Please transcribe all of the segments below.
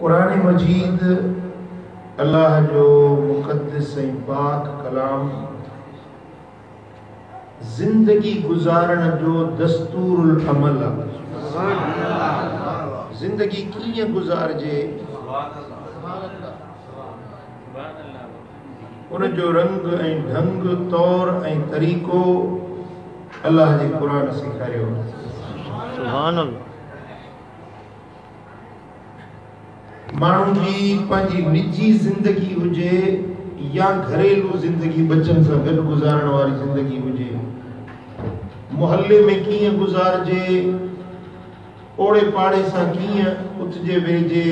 कुरान मजीद अल्लाह जो मुक़द्दस ऐं पाक कलाम जिंदगी गुजारण जो दस्तूरुल अमल आहे। जिंदगी कीअं गुजारजे उन जो रंग ऐं ढंग तौर ऐं तरीक़ो अल्लाह जे कुरान सेखारियो। सुभान अल्लाह। माण्हू जी पंहिंजी निजी ज़िंदगी हुजे या घरेलू ज़िंदगी बच्चन सां गॾु गुज़ारण वारी ज़िंदगी हुजे, मोहल्ले में कीअं गुज़ारजे, ओड़े पाड़े सां कीअं उथजे वेहिजे,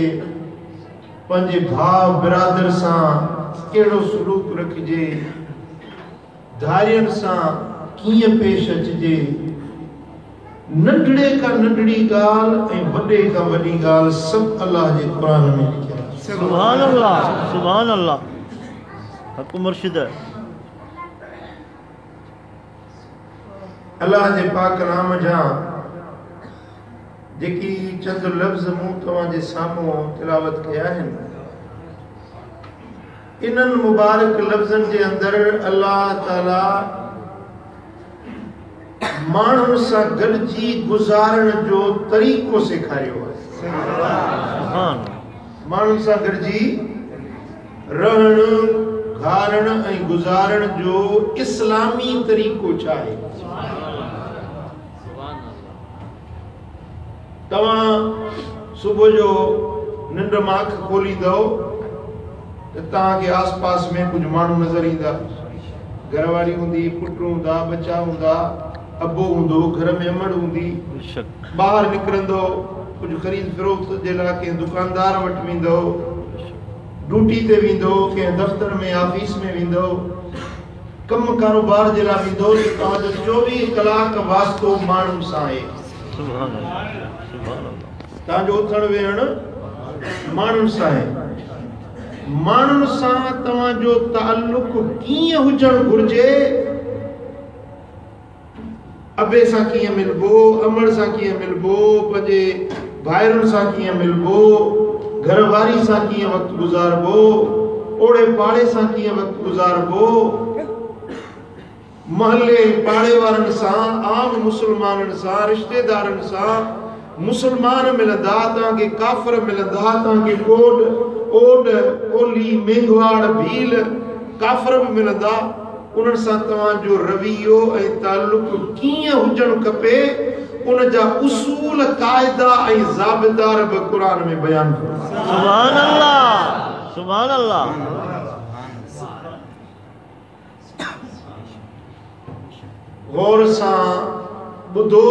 पंहिंजे भाउ बिरादर सां कहिड़ो सलूक रखिजे, धारियनि सां कीअं पेश अचिजे, नंढड़े का नंढड़ी ॻाल्हि ऐं वॾे का वॾी ॻाल्हि सभु अल्लाह जे क़ुरान में लिखियल आहे। सुभान अल्लाह, सुभान अल्लाह। हक़ मुर्शिद अल्लाह जे पाक कलाम जा जेकी चंद लफ़्ज़ मूं तव्हां जे साम्हूं तिलावत कया आहिनि, इन्हनि मुबारक लफ़्ज़नि जे अंदरि अल्लाह ताला माण्हुनि सां गॾिजी गुज़ारण जो तरीक़ो सेखारियो आहे। माण्हुनि सां गॾिजी रहण, घारण ऐं गुज़ारण जो इस्लामी तरीक़ो छा आहे। तव्हां सुबुह जो निंड मां अखि खोलींदव त तव्हांखे आस पास में कुझु माण्हू नज़र ईंदा। घरवारी हूंदी, पुट हूंदा, बच्चा हूंदा, अबो हूंदो, घर में अमड़ हूंदी। ॿाहिरि निकिरंदो, कुझु ख़रीद फ़रोख्त जे लाइ कंहिं दुकानदार वटि वेंदो, ड्यूटी ते वेंदो, कंहिं दफ़्तर में ऑफिस में वेंदो, कम कारोबार जे लाइ वेंदो। तव्हांजो 24 कलाक वास्तो माण्हुनि सां आहे। तव्हांजो उथण वेहण माण्हुनि सां आहे। माण्हुनि सां तव्हांजो ताल्लुक़ कीअं हुजणु घुरिजे, अबे सां कीअं मिलबो, अमड़ सां कीअं मिलबो, पंहिंजे भाइरुनि सां कीअं मिलबो, घरवारी सां कीअं वक़्तु गुज़ारबो, ओड़े पाड़े सां कीअं वक़्तु गुज़ारबो, महल्ले पाड़े वारनि सां, आम मुसलमाननि सां, रिश्तेदारनि सां। मुसलमान मिलंदा, तव्हांखे काफ़िर मिलंदा, तव्हांखे कोड ओड ओली मेघवाड़ भील काफ़िर बि मिलंदा। उन्हनि सां तव्हांजो रवैयो ऐं ताल्लुक़ कीअं हुजणु खपे, उन जा उसूल क़ाइदा ऐं ज़ाबितार बि क़ुरान में बयानु कयो। सुभान अल्लाह, सुभान अल्लाह। गौर सां ॿुधो,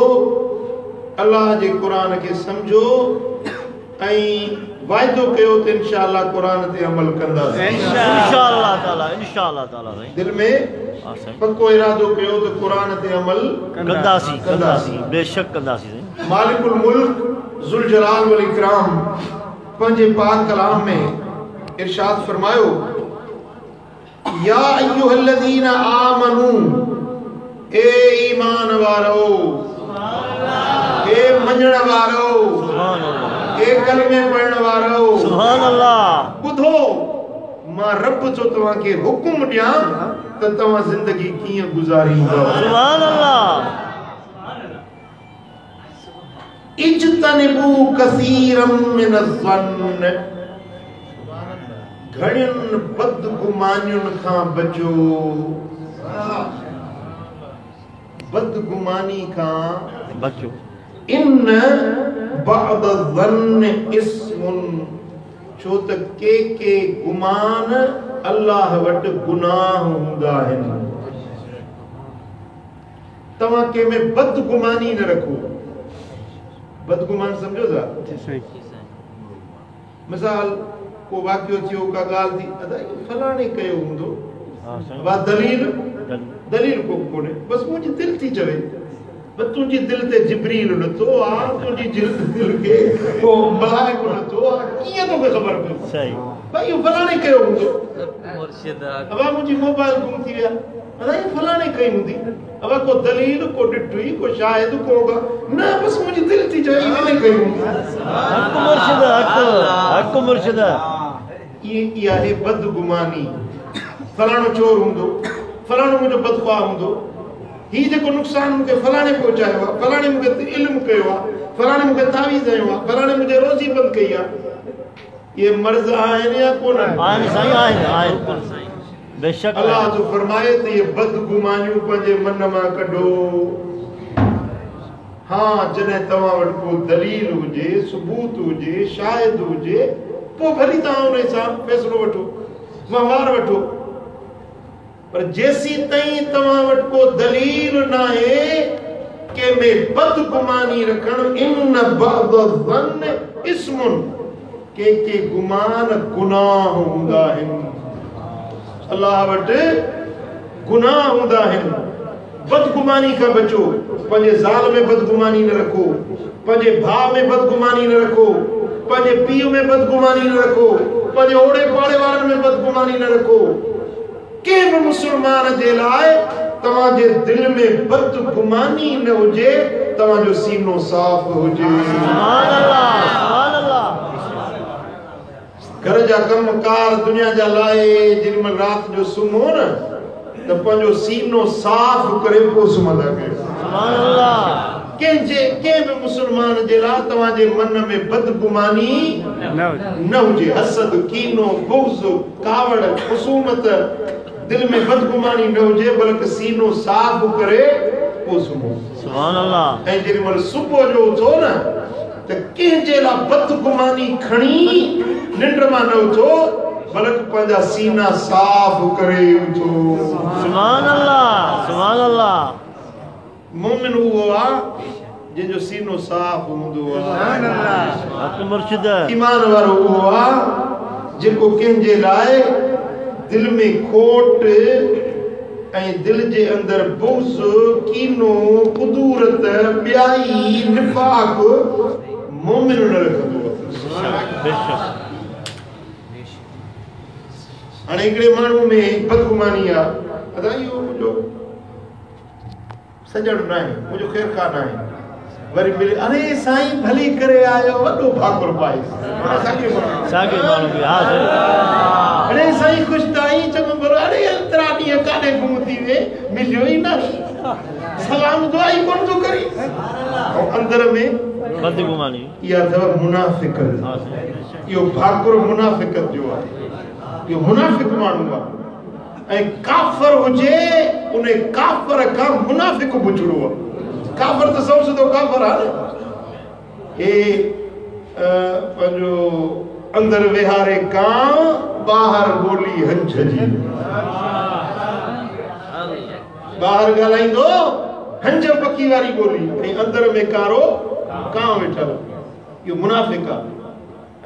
अल्लाह जे क़ुरान खे सम्झो ऐं वाइदो कयो त इंशाअल्लाह क़ुरान ते अमल कंदासीं। इंशाअल्लाह ताला, इंशाअल्लाह ताला। दिल में पक्को इरादो कयो त क़ुरान ते अमल कंदासीं, बेशक कंदासीं। मालिकुल मुल्क ज़ुल जलाल वल इकराम पंहिंजे पाक कलाम में इरशाद फरमायो, या अय्युहल्लज़ीना आमनू, ए ईमान वारो, ए मञण वारो, ए कलमे पढ़ण वारो, सुभान अल्लाह। ॿुधो, मां रब जो तव्हांखे हुकुम ॾियां त तव्हां ज़िंदगी कीअं गुज़ारींदव। सुभान अल्लाह। इज्तनिबू कसीरम मिनज़्ज़न्न, घणियुनि बदगुमानियुनि खां बचो। बदगुमानी खां बचो। इन बअद ज़न्न इस्मुन, छो त के गुमान अल्लाह वटि गुनाह हूंदा आहिनि। तव्हां कंहिंमें बदगुमानी न रखो। बदगुमान सम्झो था? मिसाल को वाक़ियो थियो, का ॻाल्हि थी, अदा फलाणे कयो हूंदो, दलील को कोन्हे, बस मुंहिंजी दिलि थी चवे। तुझी दिल ते जिब्रील नथो आ, तुझी दिल के को मलाइको नथो आ, कीअं तोखे ख़बर पई? सही भाई इहो फलाणे कयो हूंदो। मुर्शिद अब मुंहिंजी मोबाइल गुम थी विया, अदा ये फलाणे कई हूंदी। अब को दलील, को डिठुई, को शाहिद, को न, बस मुंहिंजी दिल थी चवे इन्हनि कई हूंदी। हक़ मुर्शिद, हक़ हक मुर्शिद ये आहे बदगुमानी फलाणो चोर हूंदो फलाणो मुंहिंजो बदख्वाह हूंदो ही जेको नुक़सान मूंखे फलाणे पहुचायो आहे फलाणे मूंखे इल्मु कयो आहे फलाणे मूंखे तावीज़ हयो आहे फलाणे मुंहिंजे रोज़ी बंदि कई आहे ये मर्ज़ आहिनि या कोन आहिनि साईं आहिनि बेशक अल्लाह जो फरमाए त ये बदगुमानियूं पंहिंजे मन मां कढो हाँ जॾहिं तव्हां वटि को दलील हुजे सबूत हुजे शाहिद हुजे पोइ भली तव्हां उन सां फ़ैसिलो वठो वहिंवार वठो पर जेसी ताईं तव्हां वटि को दलील न आहे कंहिंमें बदगुमानी रखणु इन बअद ज़न्न इस्मुन के गुमान गुनाह हूंदा आहिनि अल्लाह वटि गुनाह हूंदा आहिनि बदगुमानी खां बचो पंहिंजे ज़ाल में बदगुमानी न रखो पंहिंजे भाउ में बदगुमानी न रखो पंहिंजे पीउ में बदगुमानी न रखो पंहिंजे ओड़े पाड़े वारनि में बदगुमानी न रखो कंहिं बि मुसलमान जे लाइ तव्हांजे दिल में बदगुमानी न हुजे तव्हांजो सीनो साफ़ हुजे सुभान अल्लाह घर जा कमकार दुनिया जा लाइ जेॾीमहिल राति जो सुम्हो न त पंहिंजो सीनो साफ़ करे पोइ सुम्हंदा कयो सुभान अल्लाह कंहिं बि मुसलमान जे लाइ तव्हांजे मन में बदगुमानी न हुजे हसद कीनो बुग़्ज़ कावड़ ख़ुसूमत दिल में बदगुमानी न हुजे बल्कि सीनो साफ़ करे पोइ सुम्हो सुभान अल्लाह ऐं जेॾीमहिल सुबुह जो उथो न त कंहिंजे लाइ बदगुमानी खणी निंड मां न उथो बल्कि पंहिंजा सीना साफ़ करे उथो सुभान अल्लाह मोमिन उहो आहे जंहिंजो सीनो साफ़ हूंदो आहे हक मुर्शिद ईमान वारो उहो आहे जेको कंहिंजे लाइ दिल में खोट ऐं दिल जे अंदर बुग़्ज़ कीनो कुदूरत ॿियाई निफ़ाक़ मोमिन न रखंदो बेशक हाणे हिकिड़े माण्हू में बदगुमानी आहे अदा इहो मुंहिंजो सॼण न आहे मुंहिंजो ख़ैरख़्वाह न आहे वरी मिले अरे साईं भली करे आयो वॾो भाकुर पाए साॻे माण्हू बि हा अरे साईं ख़ुशि त आई चङो भलो अरे एतिरा ॾींहं काॾे गुम थी वे मिलियो ई न सलाम दुआ ई कोन थो करी ऐं अंदर में बदगुमानी इहा अथव मुनाफ़िक़त इहो भाकुर मुनाफ़िक़त जो आहे इहो मुनाफ़िक़ माण्हू आहे ऐं काफ़र हुजे उन काफ़र खां मुनाफ़िक़ पुछड़ो आहे काफ़र त सभु सिधो काफ़र आहे न हे पंहिंजो अंदर विहारे कां ॿाहिरि ॿोली हंज जी ॿाहिरि ॻाल्हाईंदो हंज पकी वारी ॿोली ऐं अंदर में कारो कां वेठल इहो मुनाफ़िक़ आहे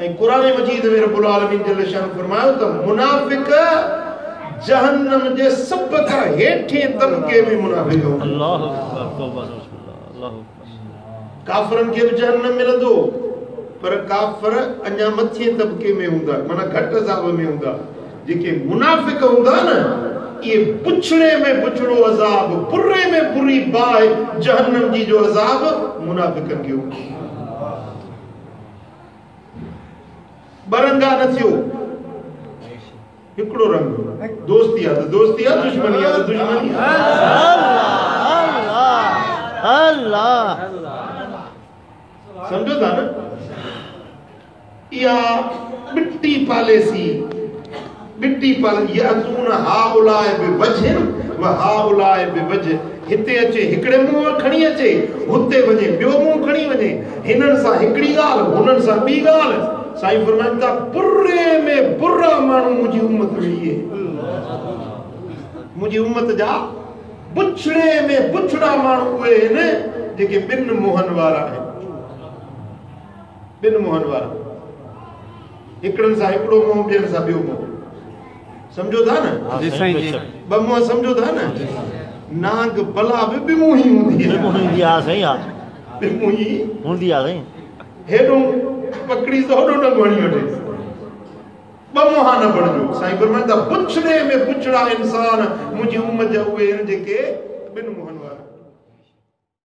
ऐं क़ुरान मजीद में रब्बुल आलमीन जल शान फरमायो त मुनाफ़िक़ जहन्नम जे सब खां हेठें तबके में मुनाफ़िक़ हूंदा अल्लाह अकबर तौबा अल्लाह काफ़रनि खे बि जहन्नम मिलंदो पर काफ़र अञा मथे तबके में हूंदा माना घटि अज़ाब में हूंदा जेके मुनाफ़िक़ हूंदा न ये पुछड़े में पुछड़ो अज़ाब बुरे में बुरी बाहि जहन्नम जी जो अज़ाब मुनाफ़िक़नि खे हूंदो बरंगा न थियो हिकिड़ो रंग दोस्ती आहे त दोस्ती आहे दुश्मनी आहे त दुश्मनी अल्लाह समझो था न या मिट्टी पालेसी मिट्टी पाले यातून हाउलाए बिवजह व हाउलाए बिवजह हिते अचे हिकड़े मुंह खणी अचे हुते वञे ॿियो मुंह खणी वञे हिननि सां हिकड़ी ॻाल्हि हुननि सां ॿी ॻाल्हि साईं फरमाइनि था बुरे में बुरा माण्हू मुंहिंजी उम्मत में इहे मुंहिंजी उम्मत जा बुछड़े में बुछड़ा माण्हू उहे आहिनि जेके ॿिनि मुंहनि वारा आहिनि ॿिनि मुंहनि वारा हिकड़नि सां हिकिड़ो मुंहुं ॿियनि सां ॿियो मुंहुं समझो था न ॿ मुंहं समझो था न नाग भला बि ॿि मुंही हूंदी आहे ॿि मुंही हूंदी आहे हेॾो पकड़ी तो होॾो न घणी वठे ॿ मुंहा न बणिजो साईं फरमाइनि था पुछड़े में पुछड़ा इंसान मुंहिंजी उम्मत जा उहे आहिनि जेके ॿिनि मुंहनि वारा